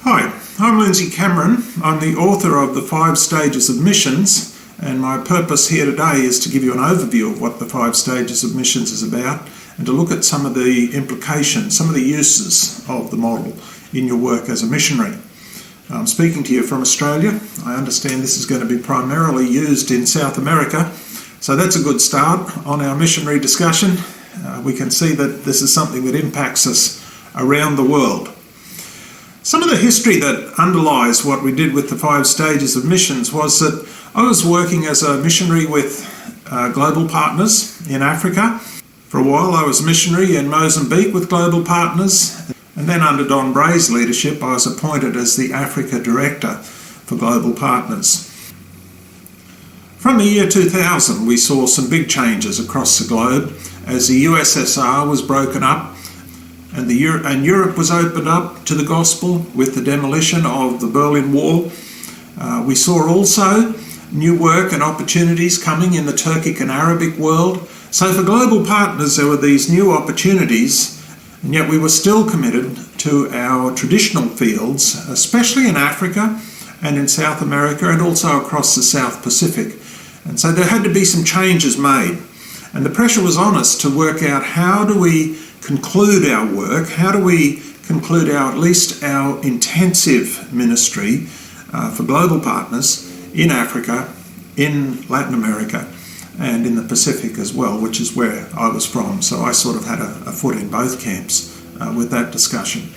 Hi, I'm Lindsay Cameron. I'm the author of The 5 Stages of Missions, and my purpose here today is to give you an overview of what the 5 Stages of Missions is about and to look at some of the implications, some of the uses of the model in your work as a missionary. I'm speaking to you from Australia. I understand this is going to be primarily used in South America, so that's a good start on our missionary discussion. We can see that this is something that impacts us around the world. Some of the history that underlies what we did with the 5 Stages of Missions was that I was working as a missionary with Global Partners in Africa. For a while I was a missionary in Mozambique with Global Partners, and then under Don Bray's leadership I was appointed as the Africa Director for Global Partners. From the year 2000 we saw some big changes across the globe as the USSR was broken up and Europe was opened up to the gospel with the demolition of the Berlin Wall. We saw also new work and opportunities coming in the Turkic and Arabic world. So for Global Partners there were these new opportunities, and yet we were still committed to our traditional fields, especially in Africa and in South America and also across the South Pacific. And so there had to be some changes made. And the pressure was on us to work out how do we conclude our work, how do we conclude at least our intensive ministry for Global Partners in Africa, in Latin America and in the Pacific as well, which is where I was from. So I sort of had a foot in both camps with that discussion.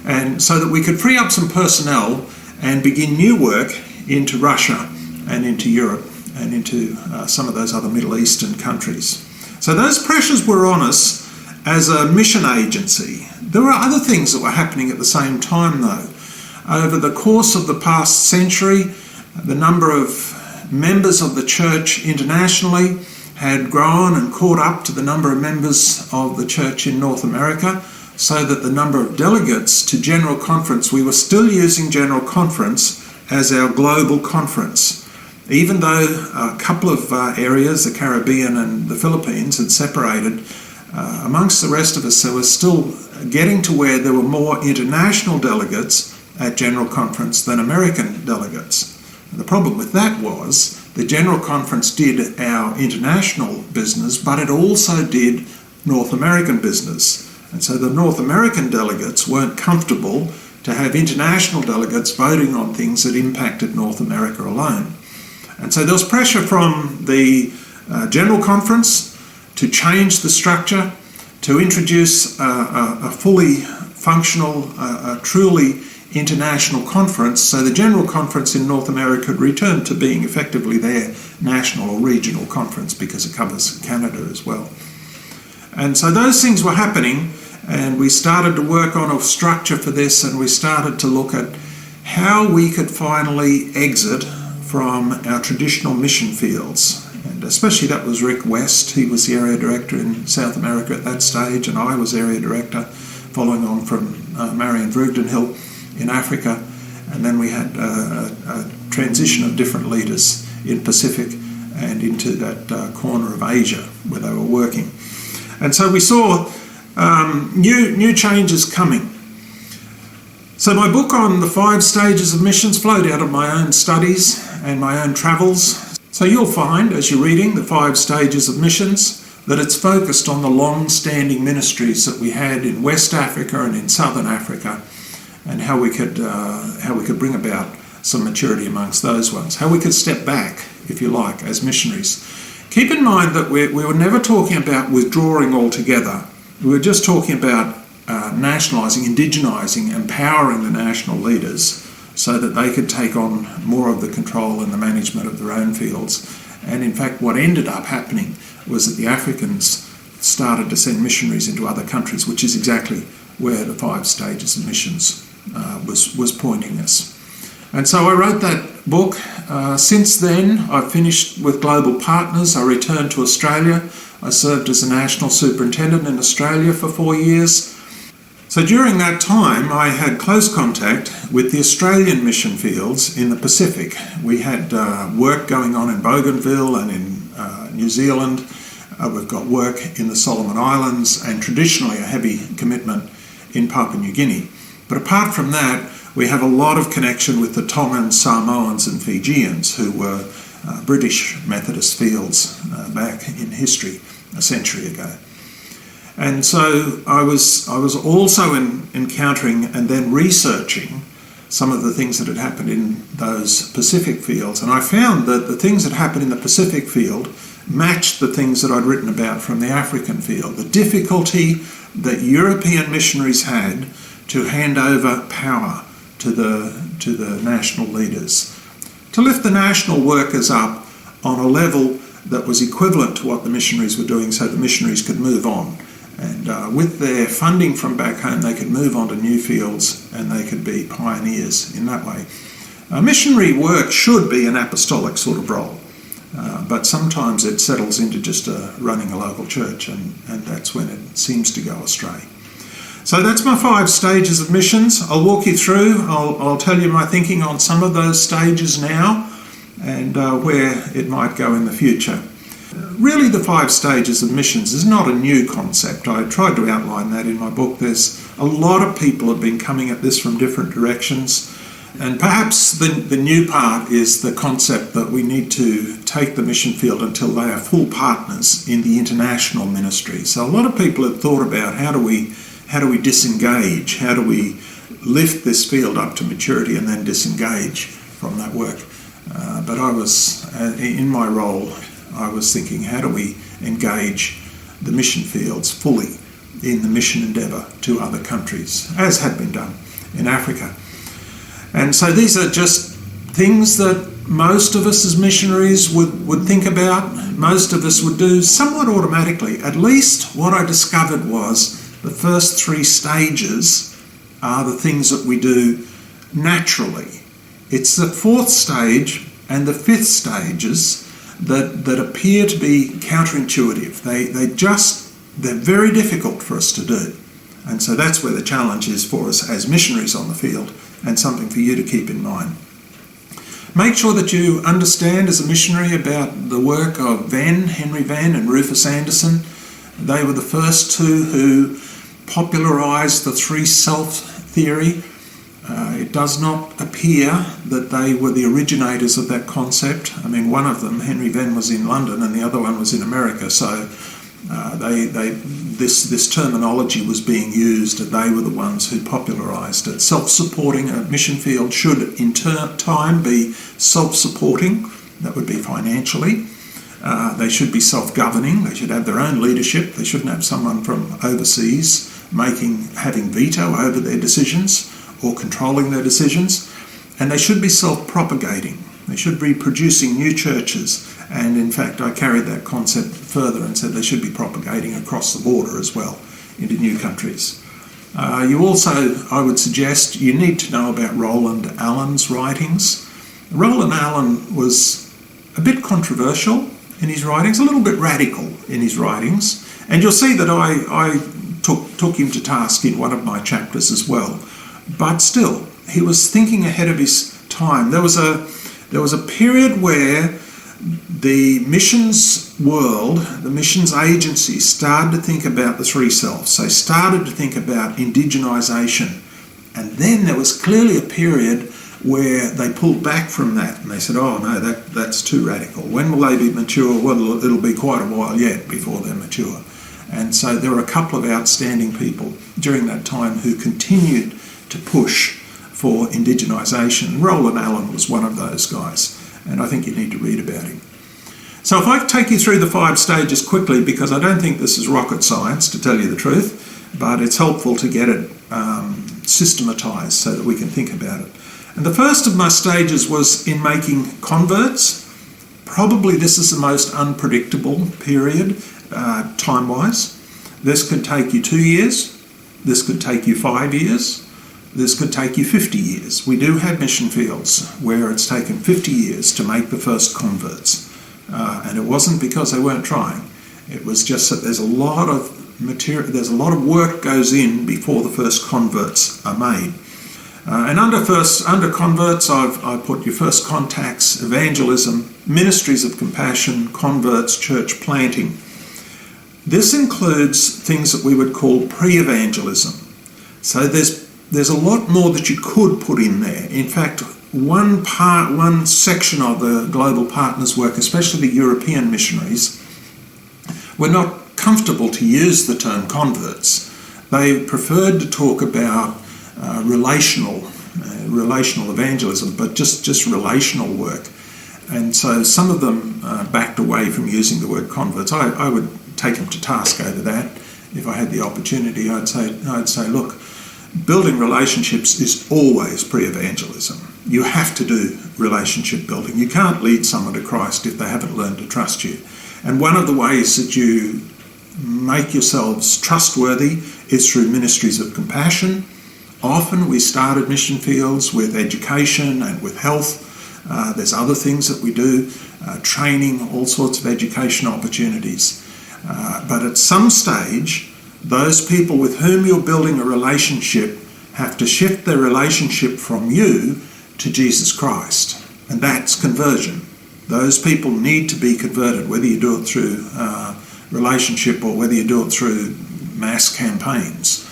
And so that we could free up some personnel and begin new work into Russia and into Europe and into some of those other Middle Eastern countries. So those pressures were on us as a mission agency. There were other things that were happening at the same time though. Over the course of the past century, the number of members of the church internationally had grown and caught up to the number of members of the church in North America, so that the number of delegates to General Conference, we were still using General Conference as our global conference. Even though a couple of areas, the Caribbean and the Philippines, had separated, amongst the rest of us, there was still getting to where there were more international delegates at General Conference than American delegates. And the problem with that was the General Conference did our international business, but it also did North American business. And so the North American delegates weren't comfortable to have international delegates voting on things that impacted North America alone. And so there was pressure from the General Conference to change the structure, to introduce a fully functional, truly international conference, so the General Conference in North America could return to being effectively their national or regional conference, because it covers Canada as well. And so those things were happening, and we started to work on a structure for this, and we started to look at how we could finally exit from our traditional mission fields. And especially that was Rick West. He was the area director in South America at that stage, and I was area director following on from Marion Vreugdenhil in Africa. And then we had a transition of different leaders in Pacific and into that corner of Asia where they were working. And so we saw new changes coming. So my book on the 5 Stages of Missions flowed out of my own studies and my own travels. So you'll find, as you're reading the 5 Stages of Missions, that it's focused on the long-standing ministries that we had in West Africa and in Southern Africa, and how we could bring about some maturity amongst those ones, how we could step back, if you like, as missionaries. Keep in mind that we were never talking about withdrawing altogether. We were just talking about nationalising, indigenising, empowering the national leaders so that they could take on more of the control and the management of their own fields. And in fact, what ended up happening was that the Africans started to send missionaries into other countries, which is exactly where the 5 Stages of Missions was pointing us. And so I wrote that book. Since then, I've finished with Global Partners. I returned to Australia. I served as a National Superintendent in Australia for 4 years. So during that time, I had close contact with the Australian mission fields in the Pacific. We had work going on in Bougainville and in New Zealand. We've got work in the Solomon Islands and traditionally a heavy commitment in Papua New Guinea. But apart from that, We have a lot of connection with the Tongans, Samoans and Fijians, who were British Methodist fields back in history a century ago. And so I was also encountering and then researching some of the things that had happened in those Pacific fields. And I found that the things that happened in the Pacific field matched the things that I'd written about from the African field. The difficulty that European missionaries had to hand over power to the national leaders, to lift the national workers up on a level that was equivalent to what the missionaries were doing, so the missionaries could move on. And with their funding from back home, they could move on to new fields and they could be pioneers in that way. Missionary work should be an apostolic sort of role, but sometimes it settles into just running a local church, and that's when it seems to go astray. So that's my 5 stages of missions. I'll walk you through. I'll tell you my thinking on some of those stages now and where it might go in the future. Really, the 5 stages of missions is not a new concept. I tried to outline that in my book. There's a lot of people have been coming at this from different directions. And perhaps the new part is the concept that we need to take the mission field until they are full partners in the international ministry. So a lot of people have thought about how do we disengage? How do we lift this field up to maturity and then disengage from that work? But I was, in my role, I was thinking, how do we engage the mission fields fully in the mission endeavour to other countries, as had been done in Africa? And so these are just things that most of us as missionaries would think about, most of us would do somewhat automatically. At least what I discovered was the first 3 stages are the things that we do naturally. It's the 4th stage and the 5th stages that appear to be counterintuitive. They're very difficult for us to do. And so that's where the challenge is for us as missionaries on the field, and something for you to keep in mind. Make sure that you understand as a missionary about the work of Henry Venn and Rufus Anderson. They were the first 2 who popularised the 3 self theory. It does not appear that they were the originators of that concept. I mean, one of them, Henry Venn, was in London and the other one was in America, so this terminology was being used, and they were the ones who popularised it. Self-supporting, a mission field should in time be self-supporting. That would be financially. They should be self-governing. They should have their own leadership. They shouldn't have someone from overseas having veto over their decisions or controlling their decisions. And they should be self-propagating. They should be producing new churches. And in fact, I carried that concept further and said they should be propagating across the border as well into new countries. You also, I would suggest, you need to know about Roland Allen's writings. Roland Allen was a bit controversial in his writings, a little bit radical in his writings. And you'll see that I took him to task in one of my chapters as well. But still, he was thinking ahead of his time. There was a period where the missions world, the missions agency, started to think about the 3 selves. They started to think about indigenisation. And then there was clearly a period where they pulled back from that and they said, oh no, that's too radical. When will they be mature? Well, it'll be quite a while yet before they're mature. And so there were a couple of outstanding people during that time who continued to push for indigenisation. Roland Allen was one of those guys, and I think you need to read about him. So if I take you through the 5 stages quickly, because I don't think this is rocket science, to tell you the truth, but it's helpful to get it systematised so that we can think about it. And the first of my stages was in making converts. Probably this is the most unpredictable period, time-wise. This could take you 2 years. This could take you 5 years. This could take you 50 years. We do have mission fields where it's taken 50 years to make the first converts. And it wasn't because they weren't trying. It was just that there's a lot of material, there's a lot of work goes in before the first converts are made. And under converts, I've put your first contacts, evangelism, ministries of compassion, converts, church planting. This includes things that we would call pre-evangelism. So there's there's a lot more that you could put in there. In fact, one section of the global partners' work, especially the European missionaries, were not comfortable to use the term converts. They preferred to talk about relational evangelism, but just relational work. And so some of them backed away from using the word converts. I would take them to task over that. If I had the opportunity, I'd say, look, building relationships is always pre-evangelism. You have to do relationship building. You can't lead someone to Christ if they haven't learned to trust you. And one of the ways that you make yourselves trustworthy is through ministries of compassion. Often we start at mission fields with education and with health. There's other things that we do, training, all sorts of education opportunities. But at some stage, those people with whom you're building a relationship have to shift their relationship from you to Jesus Christ. And that's conversion. Those people need to be converted, whether you do it through relationship or whether you do it through mass campaigns.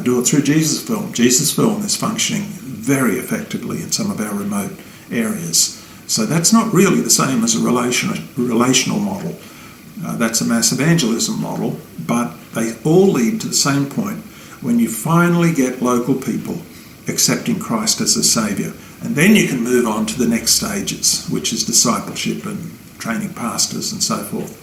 Do it through Jesus Film. Jesus Film is functioning very effectively in some of our remote areas. So that's not really the same as a relational model. That's a mass evangelism model, but they all lead to the same point when you finally get local people accepting Christ as a saviour. And then you can move on to the next stages, which is discipleship and training pastors and so forth.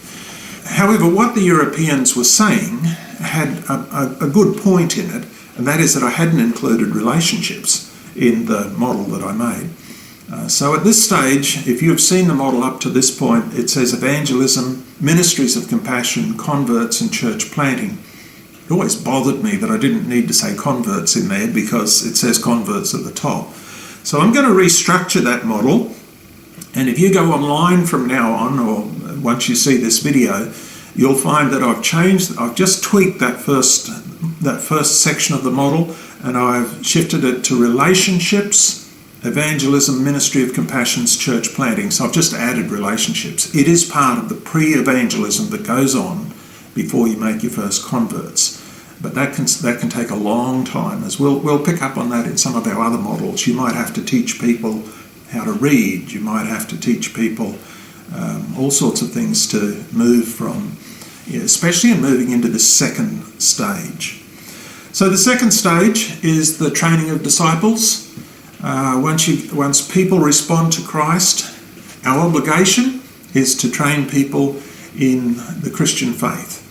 However, what the Europeans were saying had a good point in it, and that is that I hadn't included relationships in the model that I made. So at this stage, if you have seen the model up to this point, it says evangelism, ministries of compassion, converts and church planting. It always bothered me that I didn't need to say converts in there because it says converts at the top. So I'm going to restructure that model, and if you go online from now on, or once you see this video, you'll find that I've just tweaked that first section of the model, and I've shifted it to relationships, evangelism, ministry of compassions, church planting. So I've just added relationships. It is part of the pre-evangelism that goes on before you make your first converts. But that can take a long time, as we'll pick up on that in some of our other models. You might have to teach people how to read. You might have to teach people all sorts of things to move from, especially in moving into the second stage. So the second stage is the training of disciples. Once people respond to Christ, our obligation is to train people in the Christian faith.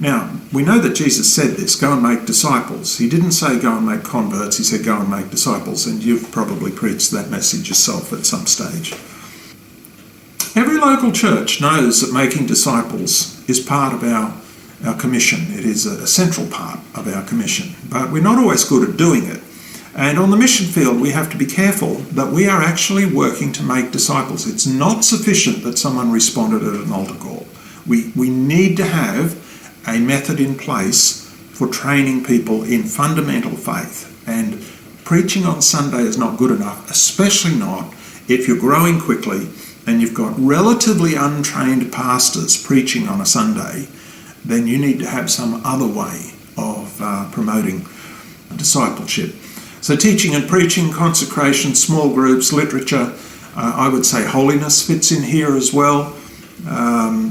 Now, we know that Jesus said this, go and make disciples. He didn't say go and make converts, he said go and make disciples, and you've probably preached that message yourself at some stage. Every local church knows that making disciples is part of our commission. It is a central part of our commission, but we're not always good at doing it. And on the mission field, we have to be careful that we are actually working to make disciples. It's not sufficient that someone responded at an altar call. We need to have a method in place for training people in fundamental faith. And preaching on Sunday is not good enough, especially not if you're growing quickly and you've got relatively untrained pastors preaching on a Sunday. Then you need to have some other way of promoting discipleship. So teaching and preaching, consecration, small groups, literature, I would say holiness fits in here as well.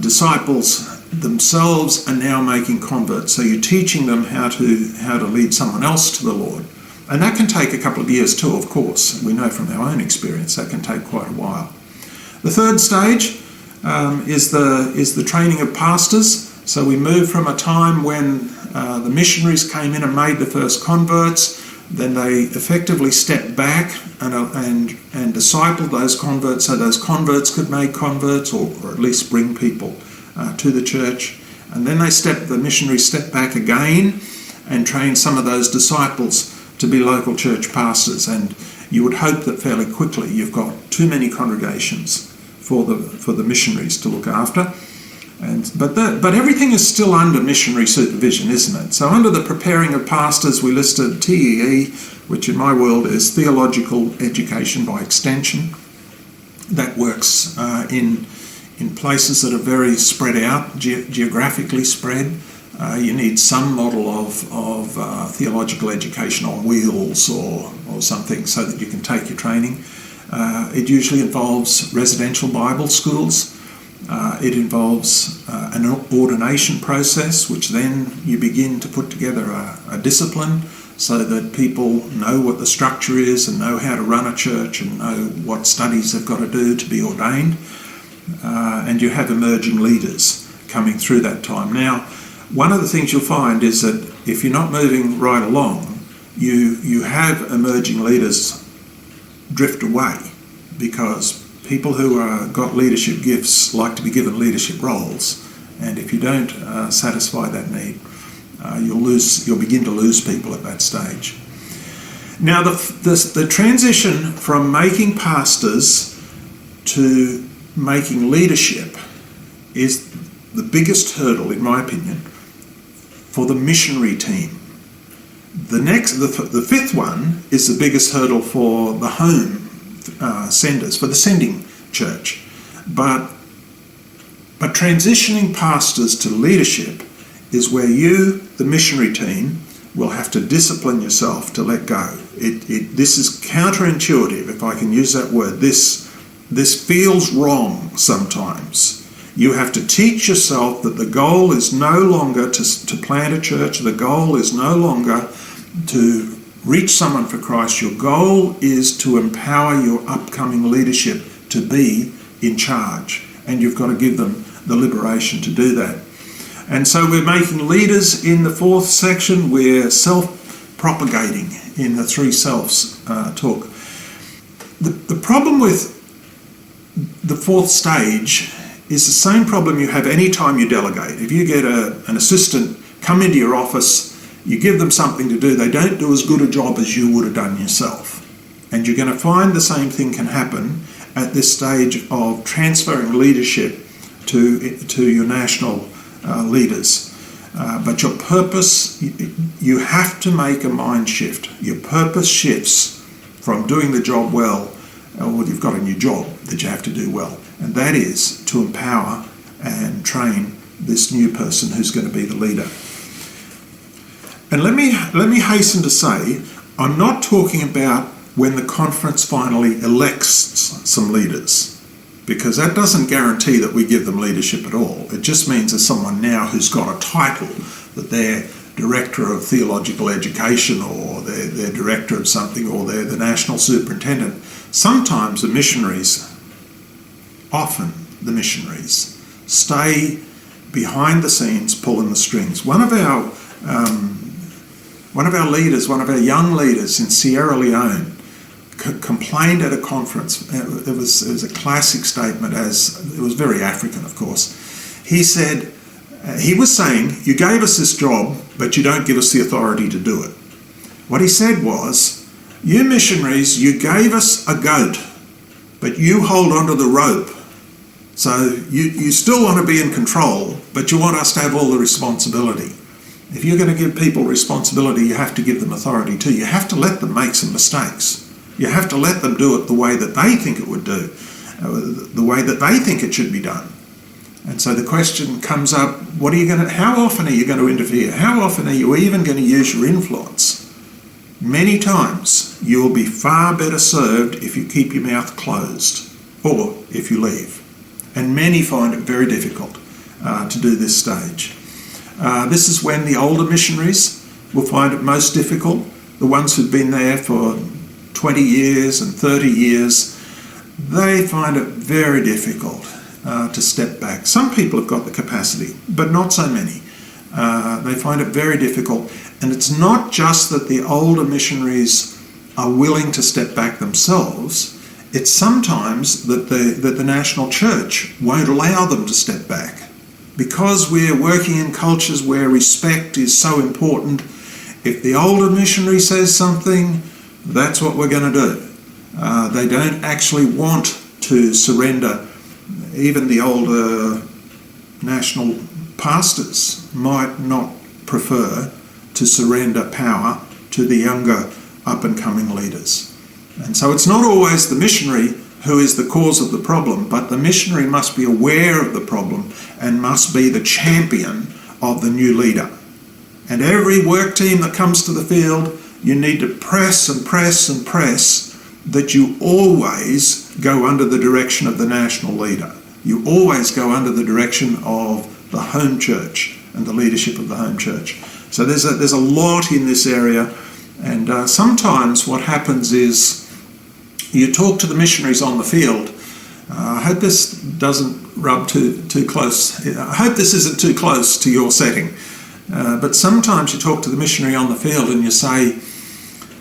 Disciples themselves are now making converts, so you're teaching them how to lead someone else to the Lord. And that can take a couple of years too, of course. We know from our own experience that can take quite a while. The third stage is the training of pastors. So we move from a time when the missionaries came in and made the first converts. Then they effectively stepped back and discipled those converts so those converts could make converts or at least bring people to the church. And then the missionaries stepped back again and trained some of those disciples to be local church pastors. And you would hope that fairly quickly you've got too many congregations for the missionaries to look after. But everything is still under missionary supervision, isn't it? So under the preparing of pastors, we listed TEE, which in my world is theological education by extension. That works in places that are very spread out, geographically spread. You need some model of theological education on wheels or something so that you can take your training. It usually involves residential Bible schools. It involves an ordination process, which then you begin to put together a discipline so that people know what the structure is and know how to run a church and know what studies they've got to do to be ordained. And you have emerging leaders coming through that time. Now, one of the things you'll find is that if you're not moving right along, you have emerging leaders drift away, because people who got leadership gifts like to be given leadership roles, and if you don't satisfy that need, you'll begin to lose people at that stage. Now, the transition from making pastors to making leadership is the biggest hurdle, in my opinion, for the missionary team. The fifth one is the biggest hurdle for the home senders, for the sending church. But transitioning pastors to leadership is where you, the missionary team, will have to discipline yourself to let go. This is counterintuitive, if I can use that word. This feels wrong sometimes. You have to teach yourself that the goal is no longer to plant a church. The goal is no longer to reach someone for Christ. Your goal is to empower your upcoming leadership to be in charge. And you've got to give them the liberation to do that. And so we're making leaders in the fourth section. We're self-propagating in the three selves talk. The problem with the fourth stage is the same problem you have any time you delegate. If you get an assistant come into your office, you give them something to do, they don't do as good a job as you would have done yourself. And you're going to find the same thing can happen at this stage of transferring leadership to your national leaders. But your purpose, you have to make a mind shift. Your purpose shifts from doing the job well, well, you've got a new job that you have to do well, and that is to empower and train this new person who's going to be the leader. And let me hasten to say, I'm not talking about when the conference finally elects some leaders, because that doesn't guarantee that we give them leadership at all. It just means there's someone now who's got a title, that they're director of theological education, or they're director of something, or they're the national superintendent. Sometimes the missionaries, often the missionaries, stay behind the scenes pulling the strings. One of our leaders, one of our young leaders in Sierra Leone, complained at a conference. It was a classic statement, as it was very African, of course. He said, he was saying, you gave us this job, but you don't give us the authority to do it. What he said was, you missionaries, you gave us a goat, but you hold onto the rope. So you still want to be in control, but you want us to have all the responsibility. If you're going to give people responsibility, you have to give them authority too. You have to let them make some mistakes. You have to let them do it the way that they think it would do, the way that they think it should be done. And so the question comes up, how often are you going to interfere? How often are you even going to use your influence? Many times you will be far better served if you keep your mouth closed, or if you leave. And many find it very difficult to do this stage. This is when the older missionaries will find it most difficult. The ones who've been there for 20 years and 30 years, they find it very difficult to step back. Some people have got the capacity, but not so many. They find it very difficult. And it's not just that the older missionaries are willing to step back themselves. It's sometimes that the national church won't allow them to step back. Because we're working in cultures where respect is so important, if the older missionary says something, that's what we're going to do. They don't actually want to surrender. Even the older national pastors might not prefer to surrender power to the younger up-and-coming leaders. And so it's not always the missionary who is the cause of the problem, but the missionary must be aware of the problem and must be the champion of the new leader. And every work team that comes to the field, you need to press and press and press that you always go under the direction of the national leader. You always go under the direction of the home church and the leadership of the home church. So there's a lot in this area, and sometimes what happens is you talk to the missionaries on the field. I hope this doesn't rub too close. I hope this isn't too close to your setting. But sometimes you talk to the missionary on the field and you say,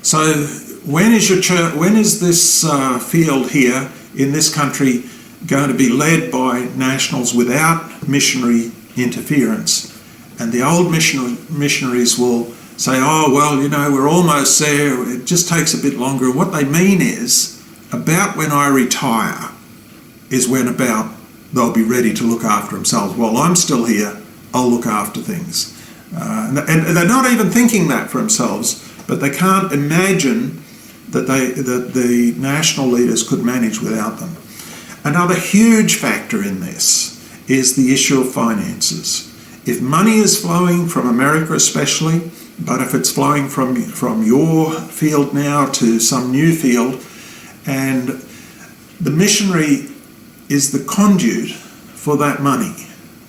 so when is your church, when is this field here in this country going to be led by nationals without missionary interference? And the old missionaries will say, oh, well, you know, we're almost there, it just takes a bit longer. And what they mean is, about when I retire is when about they'll be ready to look after themselves. While I'm still here, I'll look after things. And they're not even thinking that for themselves, but they can't imagine that the national leaders could manage without them. Another huge factor in this is the issue of finances. If money is flowing from America especially, but if it's flowing from your field now to some new field, and the missionary is the conduit for that money.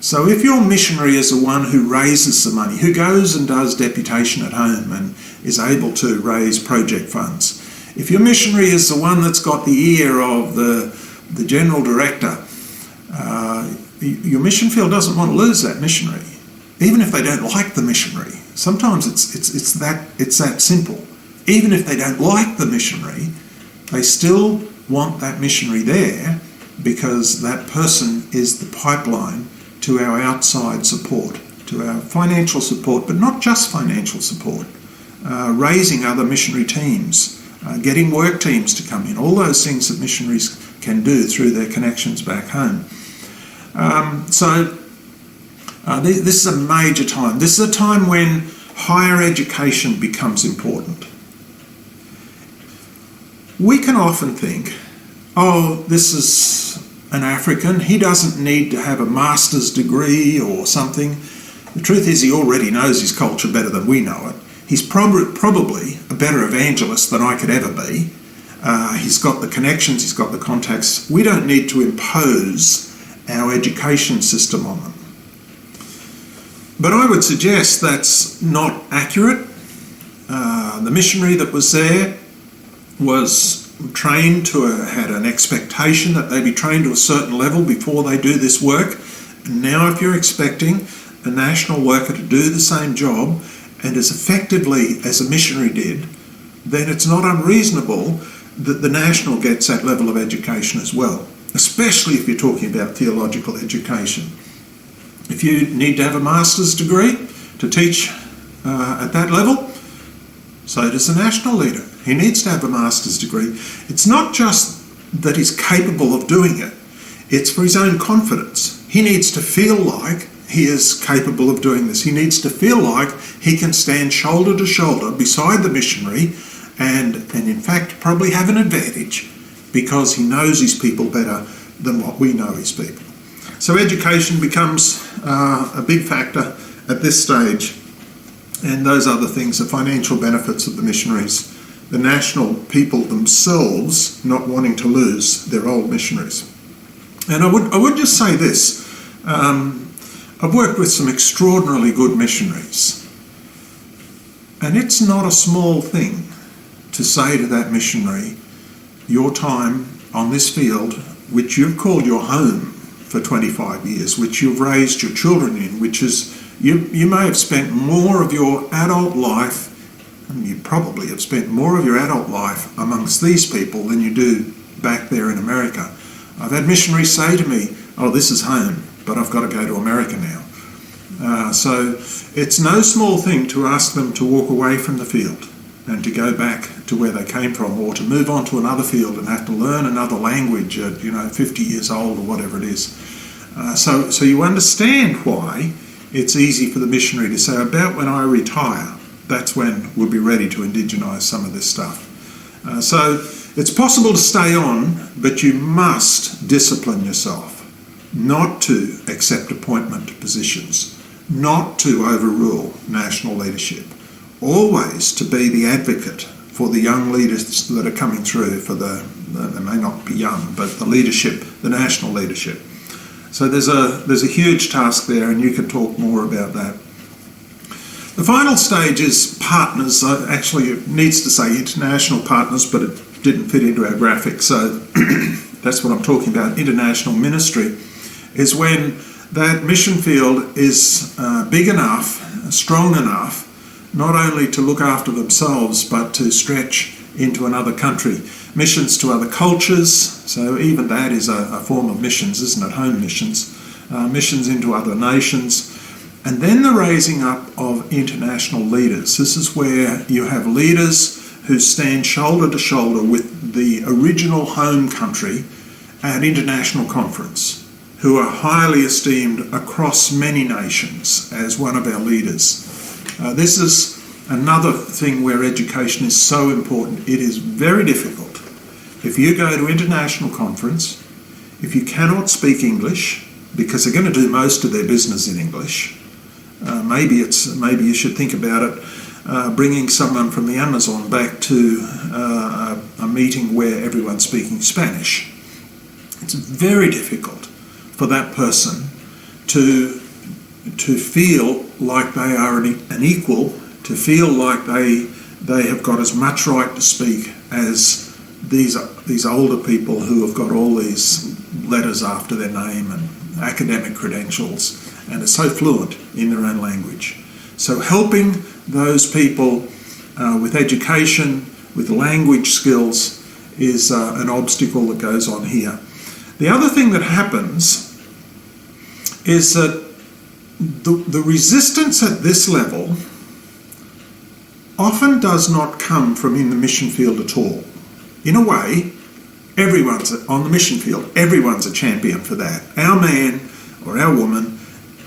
So if your missionary is the one who raises the money, who goes and does deputation at home and is able to raise project funds, if your missionary is the one that's got the ear of the general director, your mission field doesn't want to lose that missionary, even if they don't like the missionary. Sometimes it's that simple. Even if they don't like the missionary, they still want that missionary there because that person is the pipeline to our outside support, to our financial support, but not just financial support, raising other missionary teams, getting work teams to come in, all those things that missionaries can do through their connections back home. This is a major time. This is a time when higher education becomes important. We can often think, oh, this is an African, he doesn't need to have a master's degree or something. The truth is he already knows his culture better than we know it. He's probably a better evangelist than I could ever be. He's got the connections, he's got the contacts. We don't need to impose our education system on them. But I would suggest that's not accurate. The missionary that was there was trained had an expectation that they be trained to a certain level before they do this work. And now if you're expecting a national worker to do the same job and as effectively as a missionary did, then it's not unreasonable that the national gets that level of education as well, especially if you're talking about theological education. If you need to have a master's degree to teach at that level, so does the national leader. He needs to have a master's degree. It's not just that he's capable of doing it, it's for his own confidence. He needs to feel like he is capable of doing this. He needs to feel like he can stand shoulder to shoulder beside the missionary and in fact probably have an advantage because he knows his people better than what we know his people. So education becomes a big factor at this stage, and those other things, the financial benefits of the missionaries, the national people themselves not wanting to lose their old missionaries. And I would just say this, I've worked with some extraordinarily good missionaries, and it's not a small thing to say to that missionary, your time on this field, which you've called your home for 25 years, which you've raised your children in, which is, you may have spent more of your adult life, and you probably have spent more of your adult life amongst these people than you do back there in America. I've had missionaries say to me, oh, this is home, but I've got to go to America now. So it's no small thing to ask them to walk away from the field and to go back to where they came from, or to move on to another field and have to learn another language at 50 years old or whatever it is. So you understand why it's easy for the missionary to say, about when I retire, that's when we'll be ready to indigenize some of this stuff. So it's possible to stay on, but you must discipline yourself not to accept appointment positions not to overrule national leadership, always to be the advocate for the young leaders that are coming through, they may not be young, but the leadership, the national leadership. So there's a huge task there, and you can talk more about that. The final stage is partners. Actually, it needs to say international partners, but it didn't fit into our graphic, so that's what I'm talking about. International ministry is when that mission field is big enough, strong enough, not only to look after themselves, but to stretch into another country. Missions to other cultures, so even that is a form of missions, isn't it? Home missions. Missions into other nations. And then the raising up of international leaders. This is where you have leaders who stand shoulder to shoulder with the original home country at international conference, who are highly esteemed across many nations as one of our leaders. This is another thing where education is so important. It is very difficult. If you go to international conference, if you cannot speak English, because they're going to do most of their business in English, maybe you should think about it, bringing someone from the Amazon back to a meeting where everyone's speaking Spanish. It's very difficult for that person to feel like they are an equal, to feel like they have got as much right to speak as these older people who have got all these letters after their name and academic credentials and are so fluent in their own language. So helping those people with education, with language skills, is an obstacle that goes on here. The other thing that happens is that the resistance at this level often does not come from in the mission field at all. In a way, everyone's on the mission field, everyone's a champion for that. Our man or our woman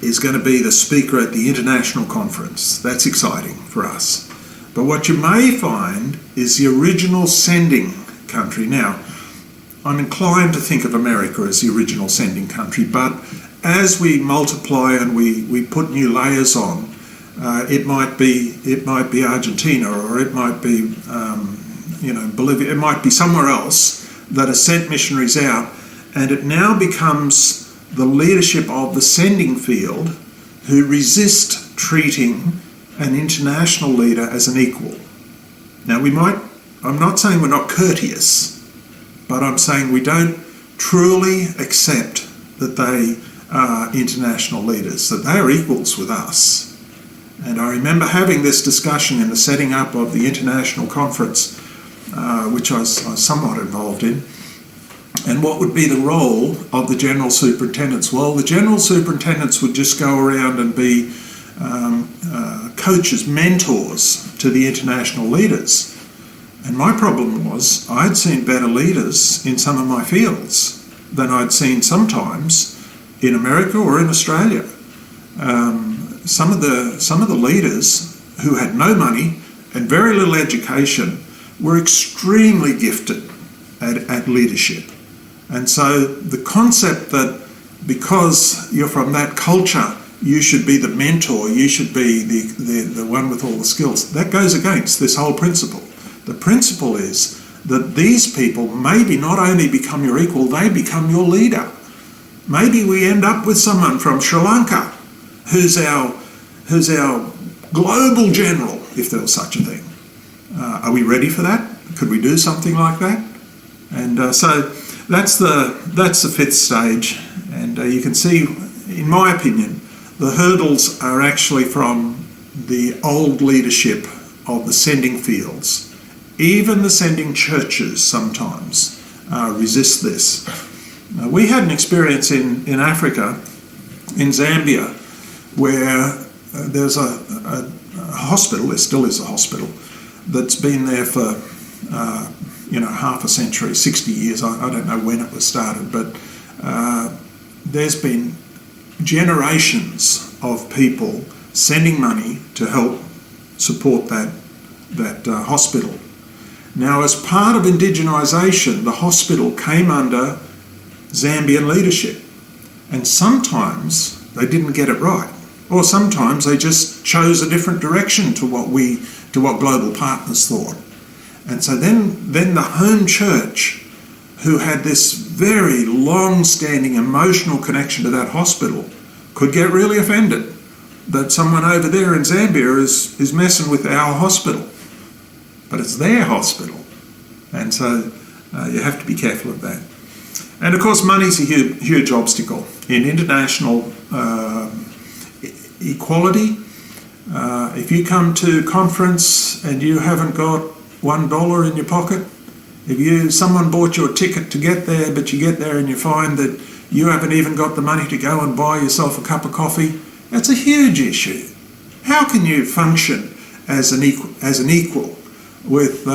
is going to be the speaker at the international conference. That's exciting for us. But what you may find is the original sending country. Now, I'm inclined to think of America as the original sending country, but as we multiply and we put new layers on, it might be Argentina, or it might be Bolivia. It might be somewhere else that has sent missionaries out, and it now becomes the leadership of the sending field who resist treating an international leader as an equal. Now I'm not saying we're not courteous, but I'm saying we don't truly accept that they are international leaders, that they are equals with us. And I remember having this discussion in the setting up of the international conference, which I was somewhat involved in. And what would be the role of the general superintendents? Well, the general superintendents would just go around and be coaches, mentors to the international leaders. And my problem was I'd seen better leaders in some of my fields than I'd seen sometimes in America or in Australia. Some of the leaders who had no money and very little education were extremely gifted at leadership. And so the concept that because you're from that culture, you should be the mentor, you should be the one with all the skills, that goes against this whole principle. The principle is that these people maybe not only become your equal, they become your leader. Maybe we end up with someone from Sri Lanka who's our global general, if there was such a thing. Are we ready for that? Could we do something like that? And so that's the fifth stage. And you can see, in my opinion, the hurdles are actually from the old leadership of the sending fields. Even the sending churches sometimes resist this. We had an experience in Africa, in Zambia, where there's a hospital, there still is a hospital, that's been there for half a century, 60 years. I don't know when it was started, but there's been generations of people sending money to help support that hospital. Now, as part of indigenisation, the hospital came under Zambian leadership, and sometimes they didn't get it right. or sometimes they just chose a different direction to what Global Partners thought. And so then the home church, who had this very long-standing emotional connection to that hospital, could get really offended that someone over there in Zambia is messing with our hospital. But it's their hospital. And so you have to be careful of that. And of course, money's a huge obstacle. In international equality, if you come to conference and you haven't got $1 in your pocket, if someone bought you a ticket to get there, but you get there and you find that you haven't even got the money to go and buy yourself a cup of coffee, that's a huge issue. How can you function as an equal with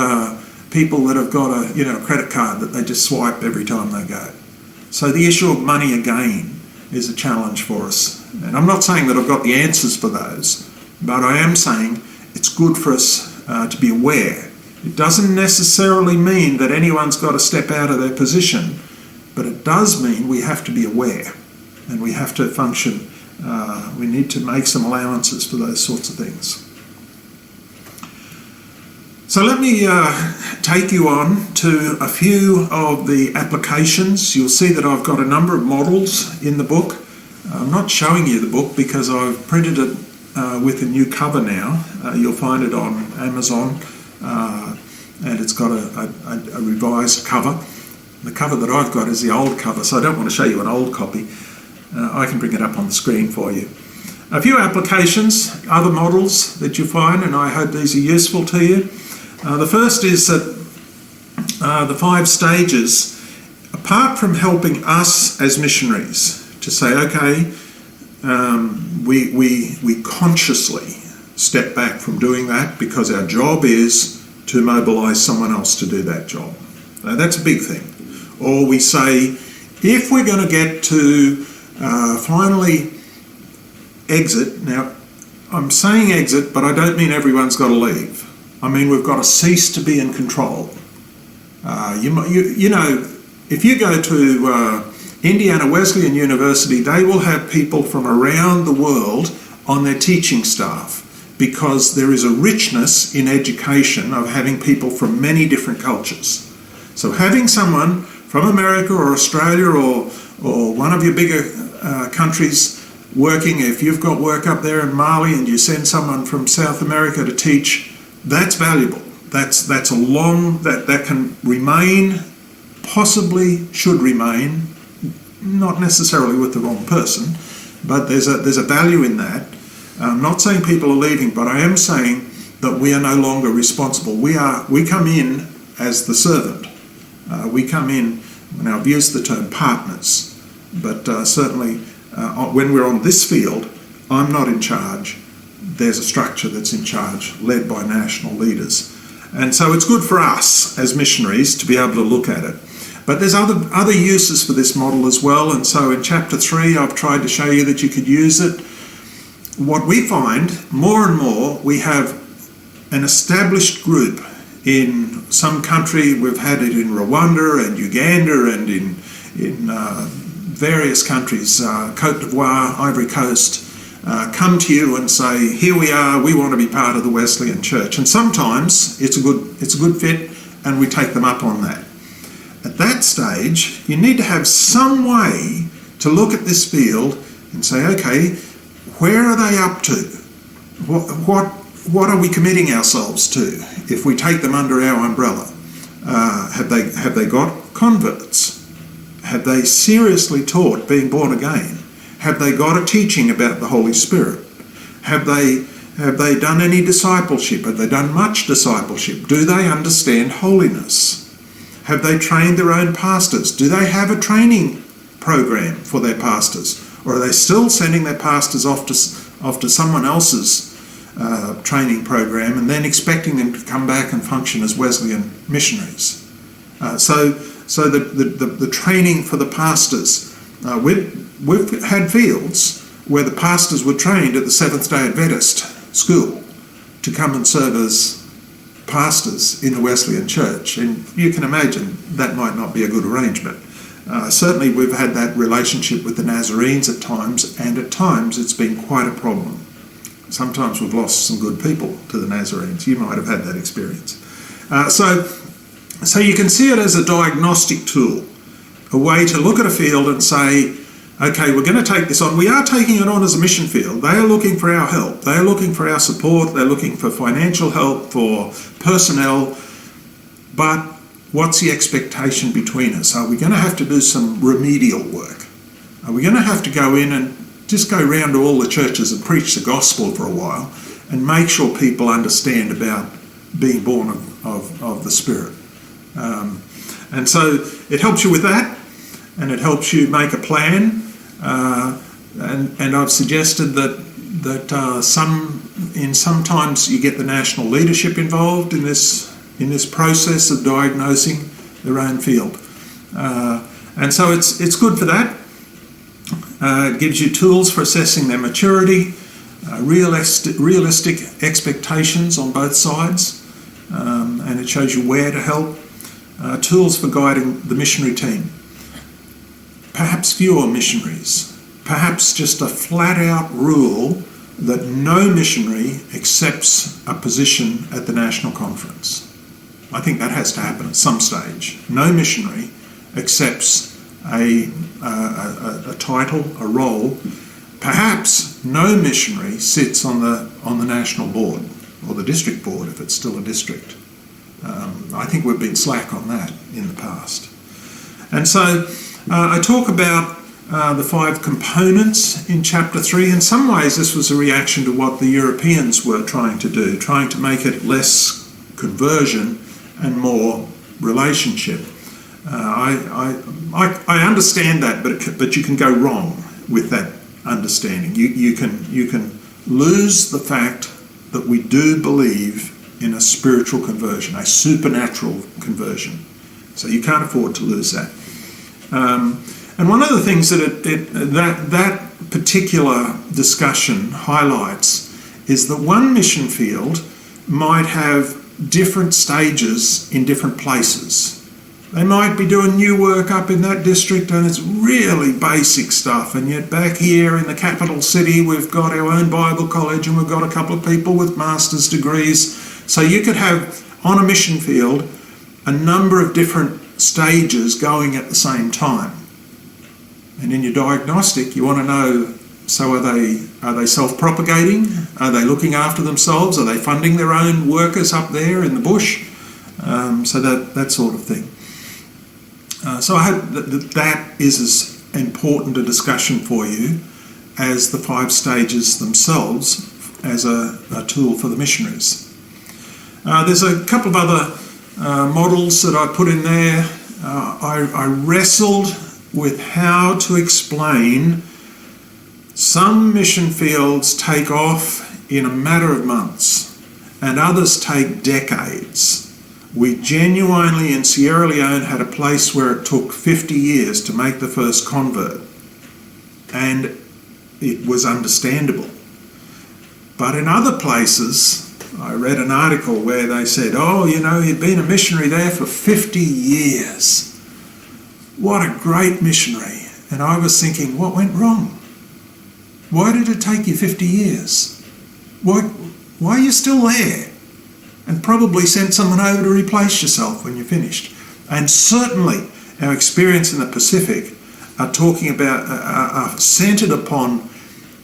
people that have got a credit card that they just swipe every time they go? So the issue of money again is a challenge for us. And I'm not saying that I've got the answers for those, but I am saying it's good for us to be aware. It doesn't necessarily mean that anyone's got to step out of their position, but it does mean we have to be aware and we have to function. We need to make some allowances for those sorts of things. So let me take you on to a few of the applications. You'll see that I've got a number of models in the book. I'm not showing you the book because I've printed it with a new cover now. You'll find it on Amazon, and it's got a revised cover. The cover that I've got is the old cover, so I don't want to show you an old copy. I can bring it up on the screen for you. A few applications, other models that you find, and I hope these are useful to you. The first is that the 5 stages, apart from helping us as missionaries to say, okay, we consciously step back from doing that because our job is to mobilise someone else to do that job. Now, that's a big thing. Or we say, if we're going to get to finally exit, now I'm saying exit, but I don't mean everyone's got to leave. I mean, we've got to cease to be in control. You know, if you go to Indiana Wesleyan University, they will have people from around the world on their teaching staff because there is a richness in education of having people from many different cultures. So having someone from America or Australia or one of your bigger countries working, if you've got work up there in Mali and you send someone from South America to teach, that's valuable. That's a long, that can remain, possibly should remain, not necessarily with the wrong person, but there's a value in that. I'm not saying people are leaving, but I am saying that we are no longer responsible. We come in as the servant. We come in, and I've used the term partners, but certainly when we're on this field, I'm not in charge. There's a structure that's in charge, led by national leaders. And so it's good for us as missionaries to be able to look at it. But there's other uses for this model as well, and so in Chapter 3 I've tried to show you that you could use it. What we find, more and more, we have an established group in some country. We've had it in Rwanda and Uganda and in various countries, Côte d'Ivoire, Ivory Coast, come to you and say, here we are, we want to be part of the Wesleyan Church. And sometimes it's a good fit and we take them up on that. At that stage, you need to have some way to look at this field and say, okay, where are they up to? What are we committing ourselves to if we take them under our umbrella? Have they got converts? Have they seriously taught being born again? Have they got a teaching about the Holy Spirit? Have they done any discipleship? Have they done much discipleship? Do they understand holiness? Have they trained their own pastors? Do they have a training program for their pastors? Or are they still sending their pastors off to someone else's training program and then expecting them to come back and function as Wesleyan missionaries? So the training for the pastors, we've had fields where the pastors were trained at the Seventh-day Adventist school to come and serve as pastors in the Wesleyan Church, and you can imagine that might not be a good arrangement. Certainly we've had that relationship with the Nazarenes at times, and at times it's been quite a problem. Sometimes we've lost some good people to the Nazarenes. You might have had that experience. So you can see it as a diagnostic tool, a way to look at a field and say, okay, we're going to take this on. We are taking it on as a mission field. They are looking for our help. They are looking for our support. They're looking for financial help, for personnel. But what's the expectation between us? Are we going to have to do some remedial work? Are we going to have to go in and just go round to all the churches and preach the gospel for a while and make sure people understand about being born of the Spirit? And so it helps you with that, and it helps you make a plan. And I've suggested that sometimes you get the national leadership involved in this process of diagnosing their own field, and so it's good for that. It gives you tools for assessing their maturity, realistic expectations on both sides, and it shows you where to help. Tools for guiding the missionary team. Perhaps fewer missionaries. Perhaps just a flat-out rule that no missionary accepts a position at the national conference. I think that has to happen at some stage. No missionary accepts a title, a role. Perhaps no missionary sits on the national board or the district board if it's still a district. I think we've been slack on that in the past. And so I talk about the 5 components in chapter 3. In some ways this was a reaction to what the Europeans were trying to do, trying to make it less conversion and more relationship. I understand that, but you can go wrong with that understanding. You can lose the fact that we do believe in a spiritual conversion, a supernatural conversion. So you can't afford to lose that. And one of the things that particular discussion highlights is that one mission field might have different stages in different places. They might be doing new work up in that district and it's really basic stuff, and yet back here in the capital city we've got our own Bible college and we've got a couple of people with master's degrees. So you could have on a mission field a number of different stages going at the same time. And in your diagnostic you want to know, so are they self-propagating? Are they looking after themselves? Are they funding their own workers up there in the bush? So that sort of thing. So I hope that is as important a discussion for you as the 5 stages themselves as a tool for the missionaries. There's a couple of other models that I put in there. I wrestled with how to explain some mission fields take off in a matter of months and others take decades. We genuinely in Sierra Leone had a place where it took 50 years to make the first convert, and it was understandable. But in other places, I read an article where they said, he'd been a missionary there for 50 years. What a great missionary. And I was thinking, what went wrong? Why did it take you 50 years? Why are you still there? And probably sent someone over to replace yourself when you're finished. And certainly our experience in the Pacific are talking about, are centred upon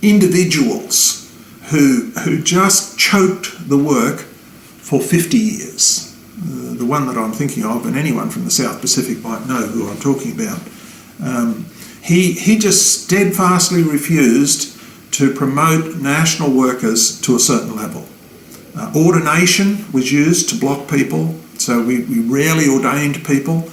individuals who just choked the work for 50 years. The one that I'm thinking of, and anyone from the South Pacific might know who I'm talking about, he just steadfastly refused to promote national workers to a certain level. Ordination was used to block people, so we rarely ordained people,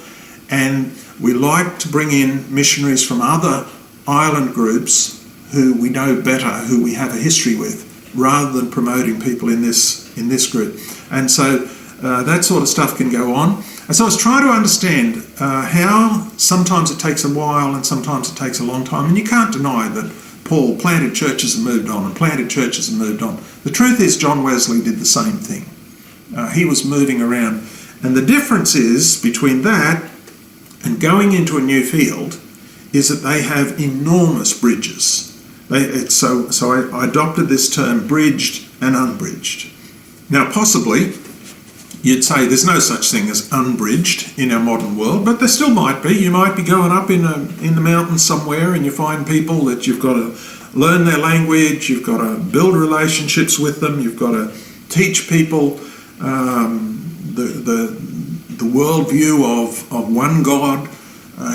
and we like to bring in missionaries from other island groups who we know better, who we have a history with, rather than promoting people in this group. And so that sort of stuff can go on. And so I was trying to understand how sometimes it takes a while and sometimes it takes a long time, and you can't deny that Paul planted churches and moved on, and planted churches and moved on. The truth is John Wesley did the same thing. He was moving around. And the difference is between that And going into a new field is that they have enormous bridges. So I adopted this term, bridged and unbridged. Now, possibly you'd say there's no such thing as unbridged in our modern world, but there still might be. You might be going up in the mountains somewhere and you find people that you've got to learn their language, you've got to build relationships with them, you've got to teach people the worldview of one God.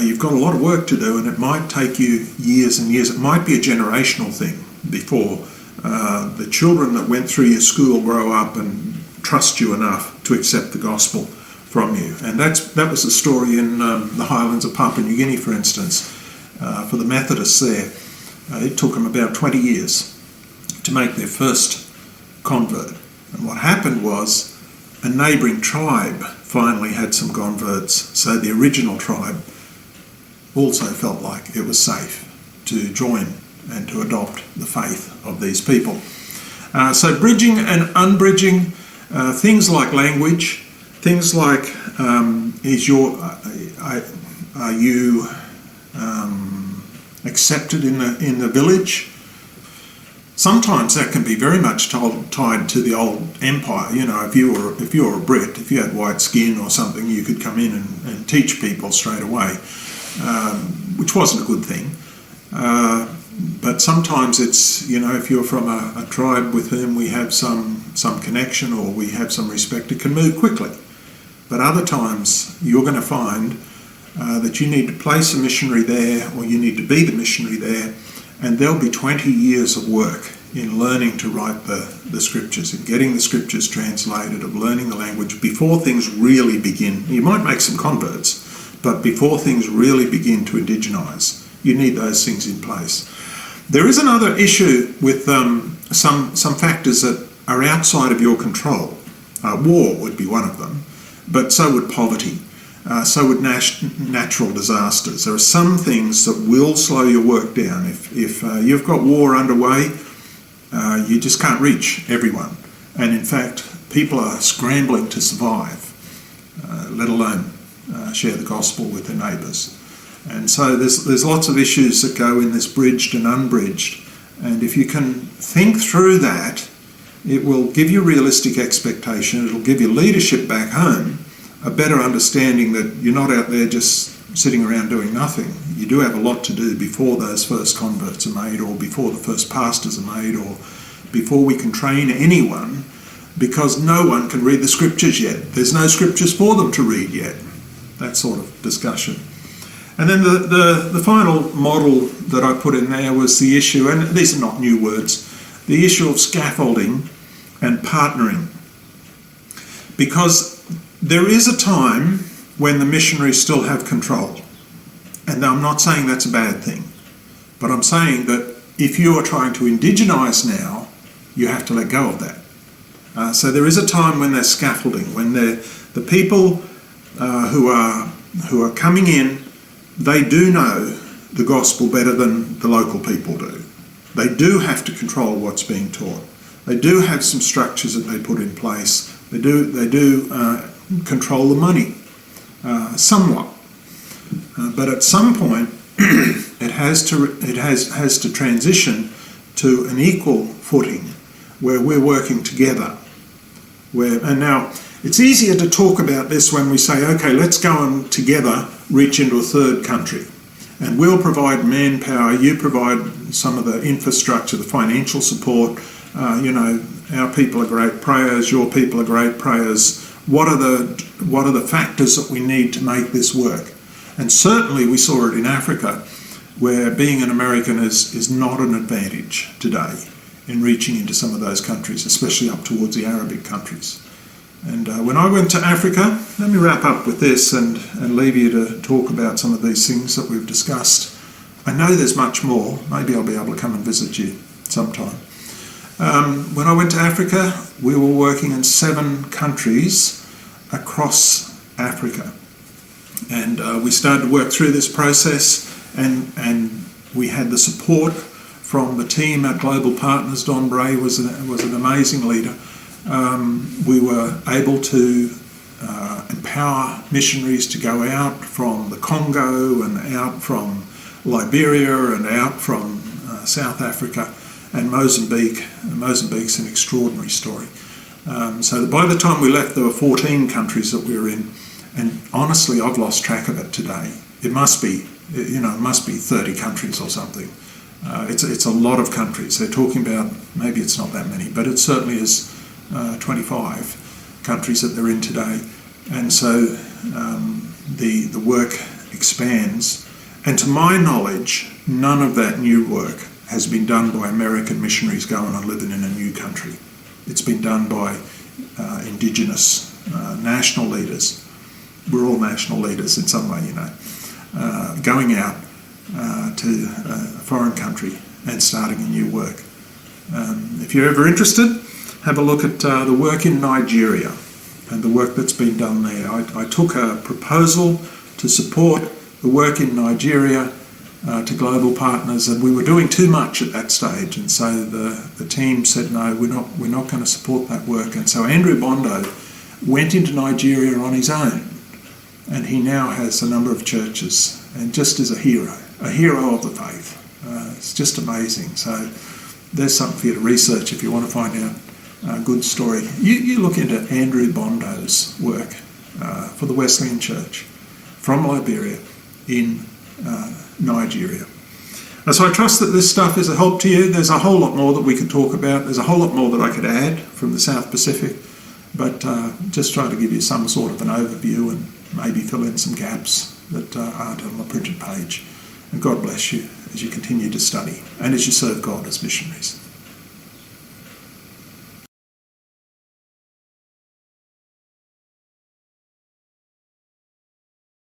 You've got a lot of work to do, and it might take you years and years. It might be a generational thing before the children that went through your school grow up and trust you enough to accept the gospel from you. And that was the story in the highlands of Papua New Guinea, for instance. For the Methodists there, it took them about 20 years to make their first convert. And what happened was a neighbouring tribe finally had some converts, so the original tribe also felt like it was safe to join and to adopt the faith of these people. So bridging and unbridging, things like language, things like are you accepted in the village? Sometimes that can be very much tied to the old empire. You know, if you were a Brit, if you had white skin or something, you could come in and teach people straight away, which wasn't a good thing. But sometimes it's, you know, if you're from a tribe with whom we have some connection or we have some respect, it can move quickly. But other times you're going to find that you need to place a missionary there, or you need to be the missionary there, and there'll be 20 years of work in learning to write the scriptures and getting the scriptures translated, of learning the language before things really begin. You might make some converts, but before things really begin to indigenize, you need those things in place. There is another issue with some factors that are outside of your control. War would be one of them, but so would poverty. So would natural disasters. There are some things that will slow your work down. If you've got war underway, you just can't reach everyone. And in fact, people are scrambling to survive, let alone share the gospel with their neighbours. And so there's lots of issues that go in this bridged and unbridged. And if you can think through that, it will give you realistic expectation. It'll give you leadership back home, a better understanding that you're not out there just sitting around doing nothing. You do have a lot to do before those first converts are made, or before the first pastors are made, or before we can train anyone, because no one can read the scriptures yet. There's no scriptures for them to read yet. That sort of discussion. And then the final model that I put in there was the issue, and these are not new words, the issue of scaffolding and partnering. Because there is a time when the missionaries still have control. And I'm not saying that's a bad thing, but I'm saying that if you are trying to indigenize now, you have to let go of that. So there is a time when there's scaffolding, when the people who are coming in, they do know the gospel better than the local people do. They do have to control what's being taught. They do have some structures that they put in place. They do control the money somewhat, but at some point it has to transition to an equal footing where we're working together. And now it's easier to talk about this when we say, okay, let's go and together reach into a third country, and we'll provide manpower. You provide some of the infrastructure, the financial support. Our people are great prayers. Your people are great prayers. What are the factors that we need to make this work? And certainly we saw it in Africa, where being an American is not an advantage today in reaching into some of those countries, especially up towards the Arabic countries. And when I went to Africa, let me wrap up with this and leave you to talk about some of these things that we've discussed. I know there's much more. Maybe I'll be able to come and visit you sometime. When I went to Africa, we were working in 7 countries across Africa. And we started to work through this process, and we had the support from the team. Our global partners, Don Bray was an amazing leader. We were able to empower empower missionaries to go out from the Congo and out from Liberia and out from South Africa and Mozambique. Mozambique's an extraordinary story. So by the time we left, there were 14 countries that we were in, and honestly, I've lost track of it today. It must be, it must be 30 countries or something. It's a lot of countries. They're talking about, maybe it's not that many, but it certainly is 25 countries that they're in today. And so the work expands. And to my knowledge, none of that new work has been done by American missionaries going and living in a new country. It's been done by Indigenous national leaders. We're all national leaders in some way, going out to a foreign country and starting a new work. If you're ever interested, have a look at the work in Nigeria and the work that's been done there. I took a proposal to support the work in Nigeria to global partners, and we were doing too much at that stage, and so the team said no, we're not going to support that work. And so Andrew Bondo went into Nigeria on his own, and he now has a number of churches and just is a hero of the faith. It's just amazing. So there's something for you to research if you want to find out a good story. You look into Andrew Bondo's work for the Wesleyan Church from Liberia in Nigeria. So I trust that this stuff is a help to you. There's a whole lot more that we could talk about. There's a whole lot more that I could add from the South Pacific, but just try to give you some sort of an overview and maybe fill in some gaps that aren't on the printed page. And God bless you as you continue to study and as you serve God as missionaries.